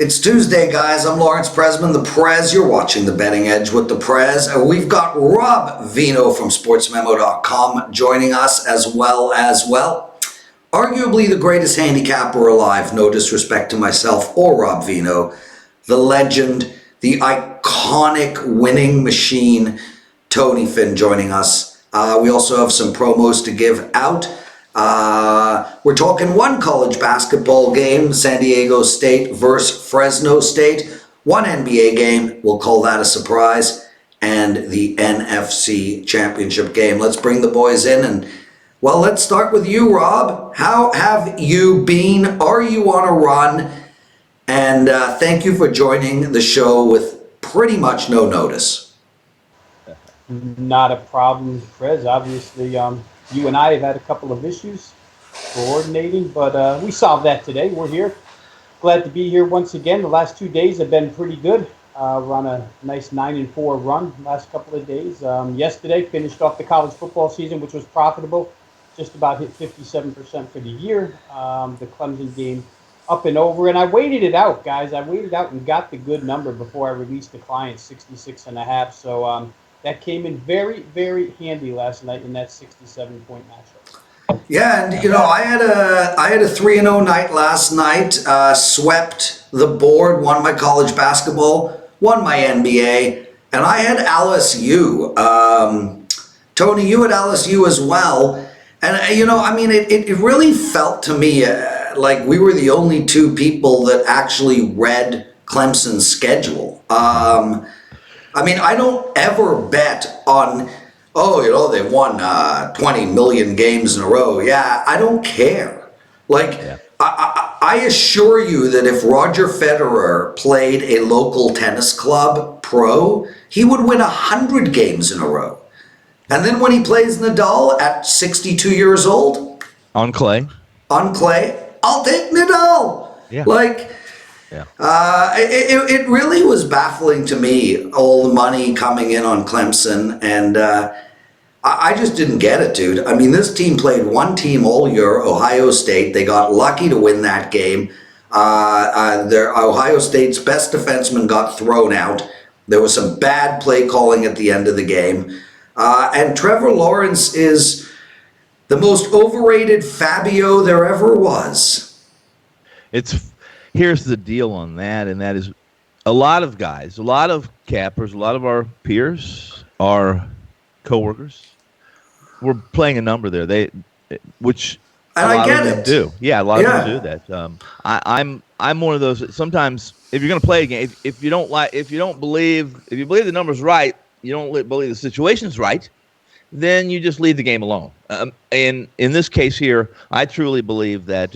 It's Tuesday, guys. I'm Lawrence Presman, the Prez. You're watching The Betting Edge with the Prez. We've got Rob Vino from SportsMemo.com joining us as well, arguably the greatest handicapper alive. No disrespect to myself or Rob Vino. The legend, the iconic winning machine, Tony Finn, joining us. We also have some promos to give out. We're talking one college basketball game, San Diego State versus Fresno State. One NBA game, we'll call that a surprise, and the NFC Championship game. Let's bring the boys in, and well, let's start with you, Rob. How have you been? Are you on a run? And thank you for joining the show with pretty much no notice. Not a problem, Prez. Obviously, you and I have had a couple of issues coordinating, but we solved that today. We're here. Glad to be here once again. The last 2 days have been pretty good. We're on a nice 9-4 run last couple of days. Yesterday, finished off the college football season, which was profitable. Just about hit 57% for the year. The Clemson game up and over. And I waited it out, guys. I waited out and got the good number before I released the client, 66.5. So that came in very, very handy last night in that 67-point matchup. Yeah, and you know, I had a 3-0 night last night. Swept the board, won my college basketball, won my NBA, and I had LSU. Tony, you had LSU as well. And, you know, I mean, it really felt to me like we were the only two people that actually read Clemson's schedule. I mean, I don't ever bet on, oh, you know, they won 20 million games in a row. Yeah, I don't care. Like, yeah. I assure you that if Roger Federer played a local tennis club pro, he would win 100 games in a row. And then when he plays Nadal at 62 years old, on clay, I'll take Nadal. Yeah. Like, yeah. It really was baffling to me, all the money coming in on Clemson, and I just didn't get it, dude. I mean, this team played one team all year, Ohio State. They got lucky to win that game. Ohio State's best defenseman got thrown out. There was some bad play calling at the end of the game. And Trevor Lawrence is the most overrated Fabio there ever was. Here's the deal on that, and that is a lot of guys, a lot of cappers, a lot of our peers, our coworkers, we're playing a number there. Which and a lot I get of them it. do. Yeah, a lot of them do that. I'm one of those that sometimes if you're going to play a game, if you believe the number's right, you don't believe the situation's right, then you just leave the game alone. And in this case here, I truly believe that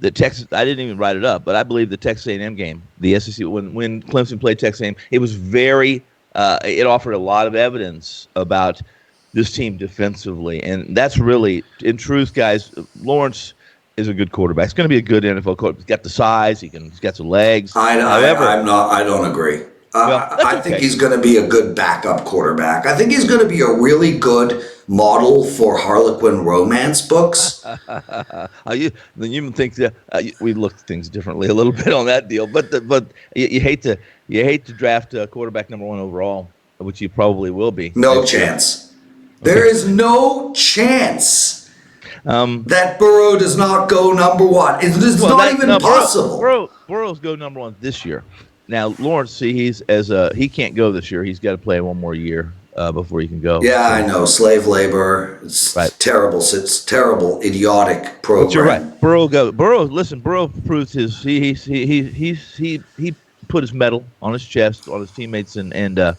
the Texas, I didn't even write it up, but I believe the Texas A&M game, the SEC, when Clemson played Texas A&M, it was it offered a lot of evidence about this team defensively. And that's really, in truth, guys, Lawrence is a good quarterback. He's going to be a good NFL quarterback. He's got the size. He's got some legs. I don't agree. I think he's going to be a good backup quarterback. I think he's going to be a really good model for Harlequin romance books. You think that we look at things differently a little bit on that deal, but you hate to draft a quarterback number 1 overall, which you probably will be. No chance. There is no chance that Burrow does not go number 1. It's not even possible. Burrow's go number 1 this year. Now, Lawrence, see, he can't go this year. He's got to play one more year before he can go. Yeah, I know. Slave labor. It's terrible. It's terrible, idiotic program. But you're right. Burrow proved his. He put his medal on his chest, on his teammates, and the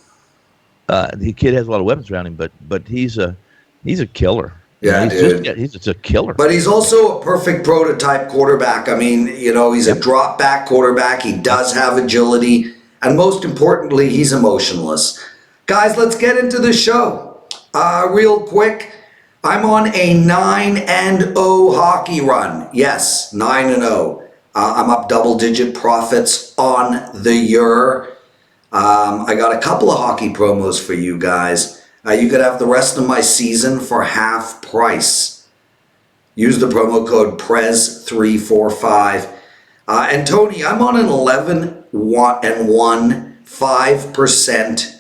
kid has a lot of weapons around him. But he's a killer. Yeah, he's just a killer. But he's also a perfect prototype quarterback. I mean, you know, he's a drop back quarterback. He does have agility. And most importantly, he's emotionless. Guys, let's get into the show. Real quick, I'm on a 9-0 hockey run. Yes, 9-0. I'm up double-digit profits on the year. I got a couple of hockey promos for you guys. You could have the rest of my season for half price. Use the promo code PREZ345. And Tony, I'm on an 11-1, 5%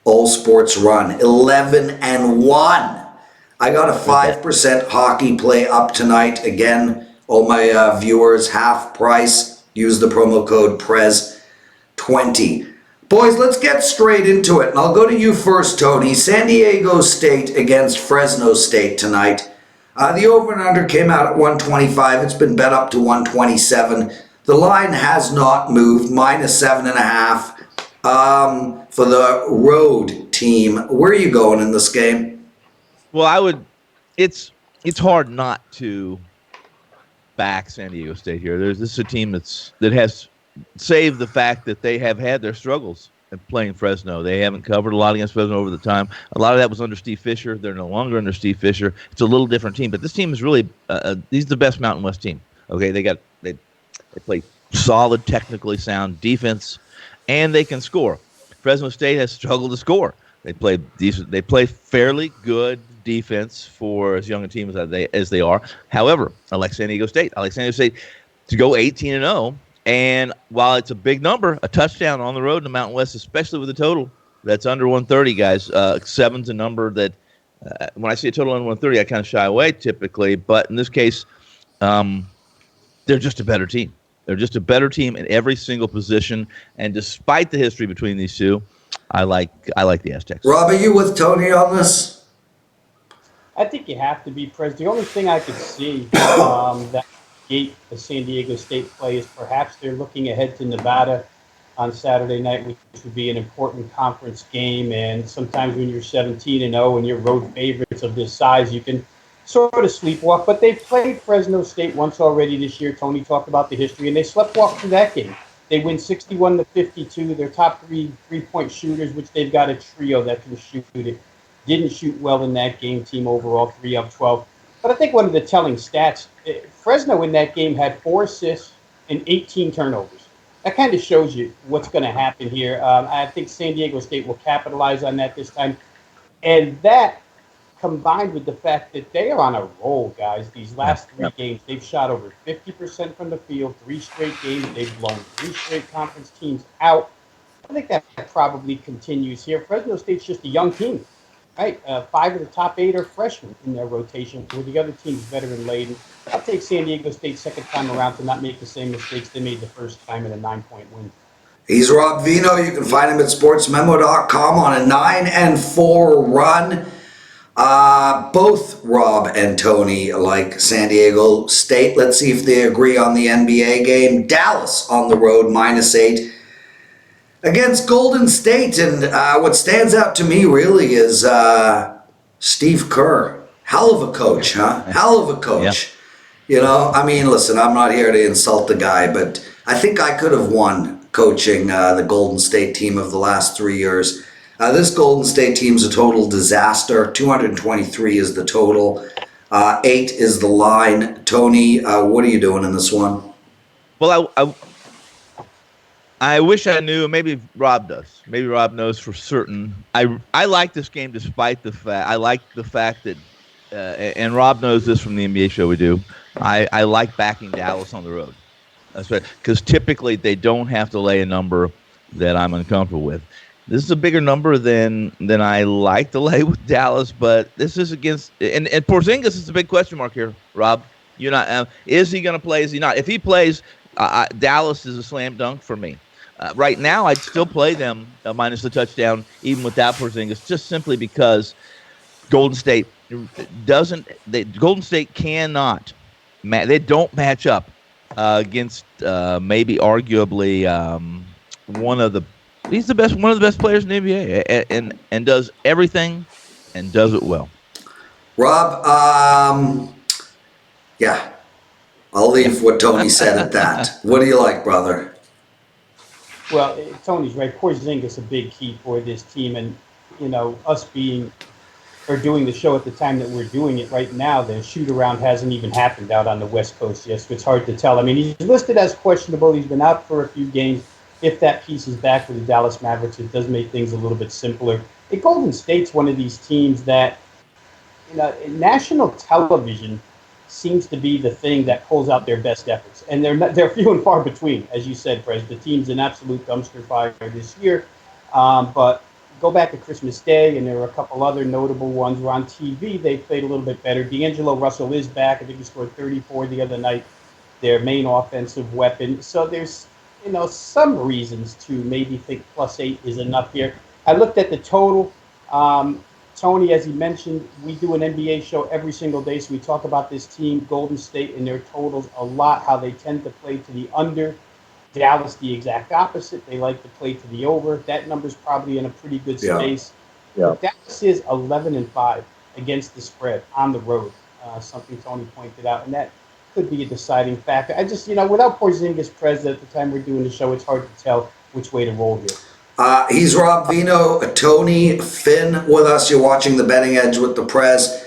all sports run. 11-1. I got a 5% hockey play up tonight. Again, all my viewers, half price. Use the promo code Prez20. Boys, let's get straight into it. And I'll go to you first, Tony. San Diego State against Fresno State tonight. The over and under came out at 125. It's been bet up to 127. The line has not moved, -7.5 for the road team. Where are you going in this game? Well, I would. It's hard not to back San Diego State here. This is a team that has saved the fact that they have had their struggles in playing Fresno. They haven't covered a lot against Fresno over the time. A lot of that was under Steve Fisher. They're no longer under Steve Fisher. It's a little different team, but this team is really these are the best Mountain West team. Okay, they play solid, technically sound defense, and they can score. Fresno State has struggled to score. They play decent. They play fairly good defense for as young a team as they are. However, I like San Diego State. I like San Diego State to go 18-0. And while it's a big number, a touchdown on the road in the Mountain West, especially with a total that's under 130, guys. 7's a number that when I see a total under 130, I kind of shy away typically. But in this case, they're just a better team. They're just a better team in every single position. And despite the history between these two, I like the Aztecs. Rob, are you with Tony on this? I think you have to be, Prez. The only thing I could see that gate the San Diego State play is perhaps they're looking ahead to Nevada on Saturday night, which would be an important conference game. And sometimes when you're 17-0 and you're road favorites of this size, you can sort of sleepwalk. But they've played Fresno State once already this year. Tony talked about the history, and they sleptwalked through that game. They win 61-52. Their top three-point shooters, which they've got a trio that can shoot it, didn't shoot well in that game. Team overall 3 of 12. But I think one of the telling stats, Fresno in that game had 4 assists and 18 turnovers. That kind of shows you what's going to happen here. I think San Diego State will capitalize on that this time. And that combined with the fact that they are on a roll, guys. These last 3 games, they've shot over 50% from the field. 3 straight games, they've blown 3 straight conference teams out. I think that probably continues here. Fresno State's just a young team, right? 5 of the top 8 are freshmen in their rotation, with the other teams veteran laden. I'll take San Diego State second time around to not make the same mistakes they made the first time in a 9-point win. He's Rob Vino. You can find him at sportsmemo.com on a 9-4 run. Both Rob and Tony like San Diego State. Let's see if they agree on the NBA game. Dallas on the road, -8 against Golden State. And what stands out to me really is Steve Kerr. Hell of a coach, huh? Hell of a coach. Yep. You know, I mean, listen, I'm not here to insult the guy, but I think I could have won coaching the Golden State team of the last 3 years. This Golden State team's a total disaster. 223 is the total. 8 is the line. Tony, what are you doing in this one? Well, I wish I knew. Maybe Rob does. Maybe Rob knows for certain. I like this game despite the fact. I like the fact that, and Rob knows this from the NBA show we do. I like backing Dallas on the road. That's right, because typically they don't have to lay a number that I'm uncomfortable with. This is a bigger number than I like to lay with Dallas, but this is against and Porzingis is a big question mark here, Rob. You're not. Is he going to play? Is he not? If he plays, Dallas is a slam dunk for me. Right now, I'd still play them minus the touchdown, even without Porzingis, just simply because Golden State doesn't. Golden State cannot. They don't match up against maybe arguably one of the. He's one of the best players in the NBA, and does everything and does it well. Rob, yeah, I'll leave what Tony said at that. What do you like, brother? Well, Tony's right. Porzingis a big key for this team, and you know, us doing the show at the time that we're doing it right now, the shoot around hasn't even happened out on the West Coast yet, so it's hard to tell. I mean, he's listed as questionable. He's been out for a few games. If that piece is back for the Dallas Mavericks, it does make things a little bit simpler. The Golden State's one of these teams that, you know, national television seems to be the thing that pulls out their best efforts. And they're few and far between, as you said, Prez. The team's an absolute dumpster fire this year. But go back to Christmas Day, and there were a couple other notable ones where on TV they played a little bit better. D'Angelo Russell is back. I think he scored 34 the other night, their main offensive weapon. So there's, some reasons to maybe think +8 is enough here. I looked at the total. Tony, as he mentioned, we do an NBA show every single day, so we talk about this team, Golden State, and their totals a lot, how they tend to play to the under. Dallas, the exact opposite. They like to play to the over. That number's probably in a pretty good space. Yeah. Dallas is 11-5 against the spread on the road, something Tony pointed out, and that could be a deciding factor. I just, without Porzingis present at the time we're doing the show, it's hard to tell which way to roll here. He's Rob Vino, Tony, Finn with us. You're watching The Betting Edge with the Prez.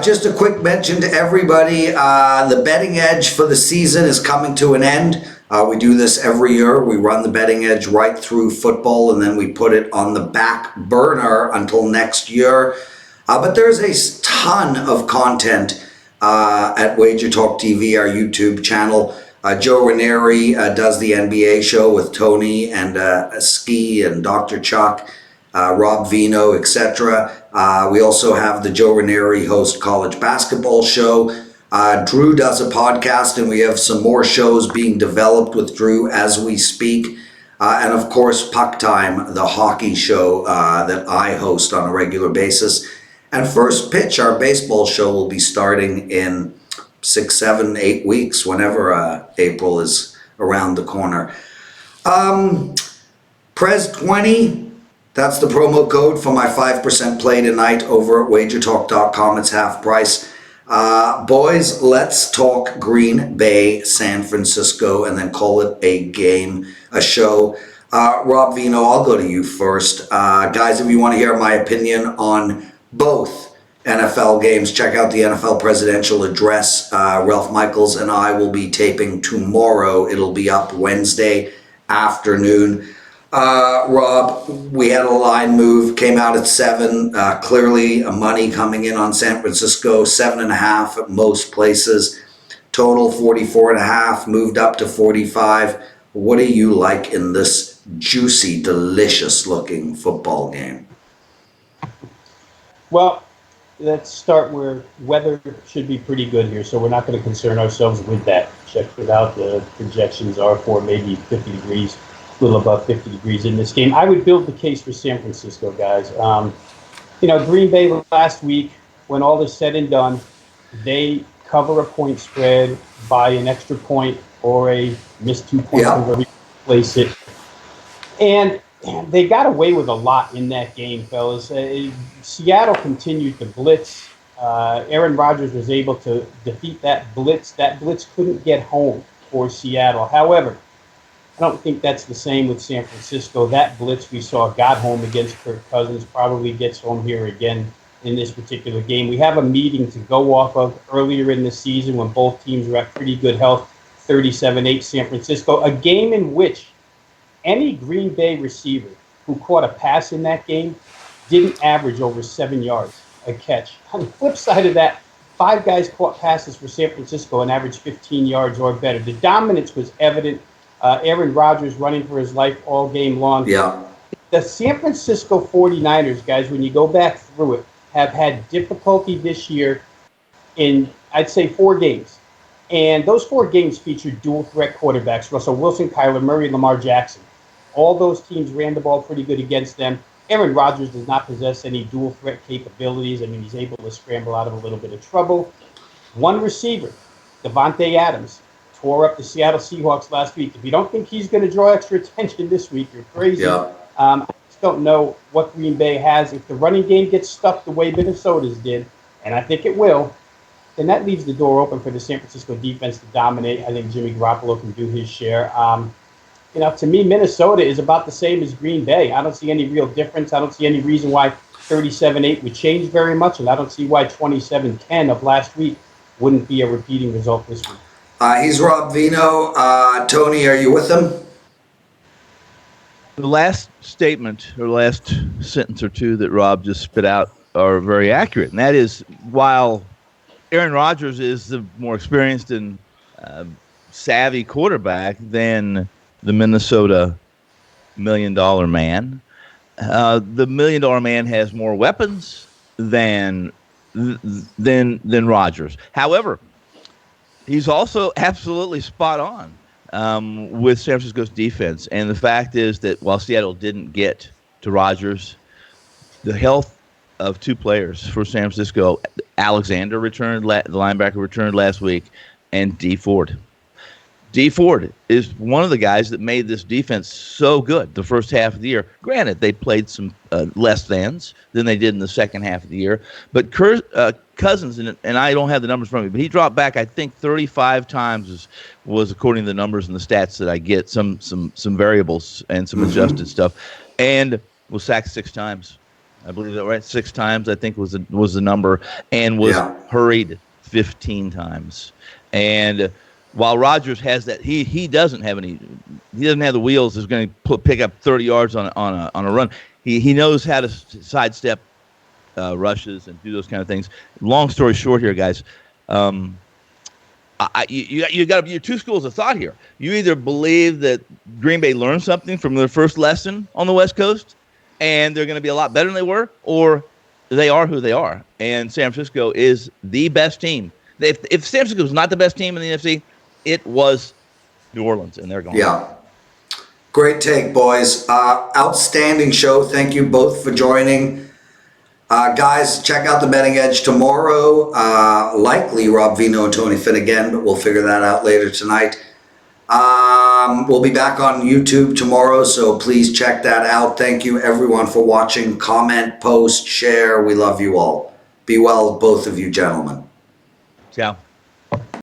Just a quick mention to everybody. The Betting Edge for the season is coming to an end. We do this every year. We run the Betting Edge right through football, and then we put it on the back burner until next year. But there's a ton of content at WagerTalk TV, our YouTube channel. Joe Ranieri does the NBA show with Tony and Ski and Dr. Chuck, Rob Vino, etc. We also have the Joe Ranieri host college basketball show. Drew does a podcast, and we have some more shows being developed with Drew as we speak. And of course, Puck Time, the hockey show that I host on a regular basis. And First Pitch, our baseball show, will be starting in 6, 7, 8 weeks, whenever April is around the corner. Prez 20, that's the promo code for my 5% play tonight over at WagerTalk.com. It's half price. Boys, let's talk Green Bay, San Francisco, and then call it a show. Rob Vino, I'll go to you first. Guys, if you want to hear my opinion on both NFL games, check out the NFL Presidential Address. Ralph Michaels and I will be taping tomorrow. It'll be up Wednesday afternoon. Rob, we had a line move, came out at 7. Clearly, money coming in on San Francisco, 7.5 at most places. Total 44.5, moved up to 45. What do you like in this juicy, delicious-looking football game? Well, let's start where weather should be pretty good here, so we're not going to concern ourselves with that. Check it out. The projections are for maybe 50 degrees, a little above 50 degrees in this game. I would build the case for San Francisco, guys. Green Bay last week, when all is said and done, they cover a point spread by an extra point or a missed 2 points to replace it. And they got away with a lot in that game, fellas. Seattle continued to blitz. Aaron Rodgers was able to defeat that blitz. That blitz couldn't get home for Seattle. However, I don't think that's the same with San Francisco. That blitz we saw got home against Kirk Cousins, probably gets home here again in this particular game. We have a meeting to go off of earlier in the season when both teams were at pretty good health, 37-8 San Francisco, a game in which any Green Bay receiver who caught a pass in that game didn't average over 7 yards a catch. On the flip side of that, 5 guys caught passes for San Francisco and averaged 15 yards or better. The dominance was evident. Aaron Rodgers running for his life all game long. Yeah. The San Francisco 49ers, guys, when you go back through it, have had difficulty this year in, I'd say, 4 games. And those 4 games featured dual threat quarterbacks, Russell Wilson, Kyler Murray, Lamar Jackson. All those teams ran the ball pretty good against them. Aaron Rodgers does not possess any dual threat capabilities. I mean, he's able to scramble out of a little bit of trouble. One receiver, Devontae Adams, tore up the Seattle Seahawks last week. If you don't think he's going to draw extra attention this week, you're crazy. Yeah. I just don't know what Green Bay has. If the running game gets stuffed the way Minnesota's did, and I think it will, then that leaves the door open for the San Francisco defense to dominate. I think Jimmy Garoppolo can do his share. To me, Minnesota is about the same as Green Bay. I don't see any real difference. I don't see any reason why 37-8 would change very much, and I don't see why 27-10 of last week wouldn't be a repeating result this week. He's Rob Vino. Tony, are you with him? The last statement or last sentence or two that Rob just spit out are very accurate, and that is, while Aaron Rodgers is the more experienced and uh, savvy quarterback than the Minnesota $1 million man. The $1 million man has more weapons than Rodgers. However, he's also absolutely spot on with San Francisco's defense. And the fact is that while Seattle didn't get to Rodgers, the health of two players for San Francisco, Alexander returned, the linebacker returned last week, and D Ford. D Ford is one of the guys that made this defense so good the first half of the year. Granted, they played some less than they did in the second half of the year. But Cousins, and I don't have the numbers from me, but he dropped back, I think, 35 times was according to the numbers and the stats that I get, some variables and some adjusted stuff, and was sacked 6 times. I believe that right, 6 times I think was the number, and was hurried 15 times. And while Rodgers has that, he doesn't have the wheels that's going to pick up 30 yards on a run. He knows how to sidestep rushes and do those kind of things. Long story short here, guys, you got your two schools of thought here. You either believe that Green Bay learned something from their first lesson on the West Coast, and they're going to be a lot better than they were, or they are who they are, and San Francisco is the best team. If San Francisco was not the best team in the NFC, it was New Orleans, and they're gone. Yeah. Great take, boys. Outstanding show. Thank you both for joining. Guys, check out the Betting Edge tomorrow. Likely Rob Vino and Tony Finn again, but we'll figure that out later tonight. We'll be back on YouTube tomorrow, so please check that out. Thank you, everyone, for watching. Comment, post, share. We love you all. Be well, both of you gentlemen. Ciao.